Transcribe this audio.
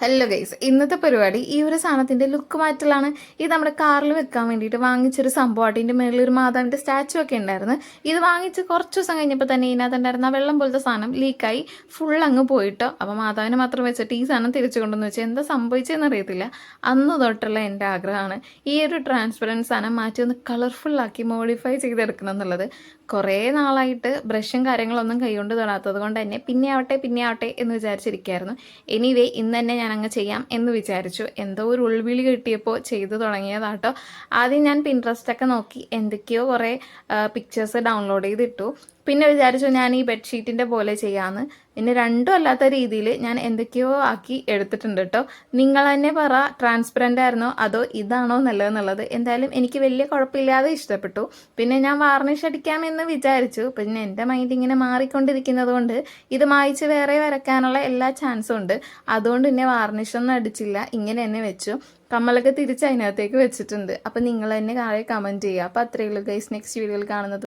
Hello guys, ഇന്നത്തെ പരിപാടി ഈ ഒരു സാധനത്തിന്റെ ലുക്ക് മാറ്റലാണ്. ഇത് നമ്മുടെ കാറിൽ വെക്കാൻ വേണ്ടിയിട്ട് വാങ്ങിച്ചൊരു സംഭവമായിട്ട് ഇതിന്റെ മേളിൽ ഒരു മാതാവിന്റെ സ്റ്റാച്ചു ഒക്കെ ഉണ്ടായിരുന്നു. ഇത് വാങ്ങിച്ച് കുറച്ച് ദിവസം കഴിഞ്ഞപ്പോൾ തന്നെ ഇതിനകത്തുണ്ടായിരുന്ന വെള്ളം പോലത്തെ സാധനം ലീക്കായി ഫുൾ അങ്ങ് പോയിട്ടോ. അപ്പോൾ മാതാവിനെ മാത്രം വെച്ചിട്ട് ഈ സാധനം തിരിച്ചു കൊണ്ടുവന്ന് വെച്ചാൽ എന്താ സംഭവിച്ചതെന്ന് അറിയത്തില്ല. അന്ന് തൊട്ടുള്ള എൻ്റെ ആഗ്രഹമാണ് ഈ ഒരു ട്രാൻസ്പെറൻറ്റ് സാധനം മാറ്റി ഒന്ന് കളർഫുള്ളാക്കി മോഡിഫൈ ചെയ്തെടുക്കണം എന്നുള്ളത്. കുറേ നാളായിട്ട് ബ്രഷും കാര്യങ്ങളൊന്നും കൈകൊണ്ട് തൊടാത്തത് കൊണ്ട് തന്നെ പിന്നെ ആവട്ടെ എന്ന് വിചാരിച്ചിരിക്കുകയായിരുന്നു. എനിവേ ഇന്ന് തന്നെ ഞാൻ അങ്ങ് ചെയ്യാം എന്ന് വിചാരിച്ചു. എന്തോ ഒരു ഉൾവിളി കിട്ടിയപ്പോൾ ചെയ്തു തുടങ്ങിയതാട്ടോ. ആദ്യം ഞാൻ പിൻട്രസ്റ്റൊക്കെ നോക്കി എന്തൊക്കെയോ കുറേ പിക്ചേഴ്സ് ഡൗൺലോഡ് ചെയ്തിട്ടു. പിന്നെ വിചാരിച്ചു ഞാൻ ഈ ബെഡ്ഷീറ്റിൻ്റെ പോലെ ചെയ്യാമെന്ന്. പിന്നെ രണ്ടും അല്ലാത്ത രീതിയിൽ ഞാൻ എന്തൊക്കെയോ ആക്കി എടുത്തിട്ടുണ്ട് കേട്ടോ. നിങ്ങൾ തന്നെ പറ, ട്രാൻസ്പെറൻ്റ് ആയിരുന്നോ അതോ ഇതാണോ നല്ലതെന്നുള്ളത്. എന്തായാലും എനിക്ക് വലിയ കുഴപ്പമില്ലാതെ ഇഷ്ടപ്പെട്ടു. പിന്നെ ഞാൻ വാർണിഷ് അടിക്കാമെന്ന് വിചാരിച്ചു. പിന്നെ എൻ്റെ മൈൻഡ് ഇങ്ങനെ മാറിക്കൊണ്ടിരിക്കുന്നത് കൊണ്ട് ഇത് മായ്ച്ച് വേറെ വരയ്ക്കാനുള്ള എല്ലാ ചാൻസും ഉണ്ട്. അതുകൊണ്ട് പിന്നെ വാർണിഷൊന്നും അടിച്ചില്ല, ഇങ്ങനെ തന്നെ വെച്ചു. കമ്മലൊക്കെ തിരിച്ച് അതിനകത്തേക്ക് വെച്ചിട്ടുണ്ട്. അപ്പം നിങ്ങൾ തന്നെ താഴെ കമൻറ്റ് ചെയ്യുക. അപ്പോൾ അത്രയേ ഉള്ളൂ ഗൈസ്. നെക്സ്റ്റ് വീഡിയോയിൽ കാണുന്നത്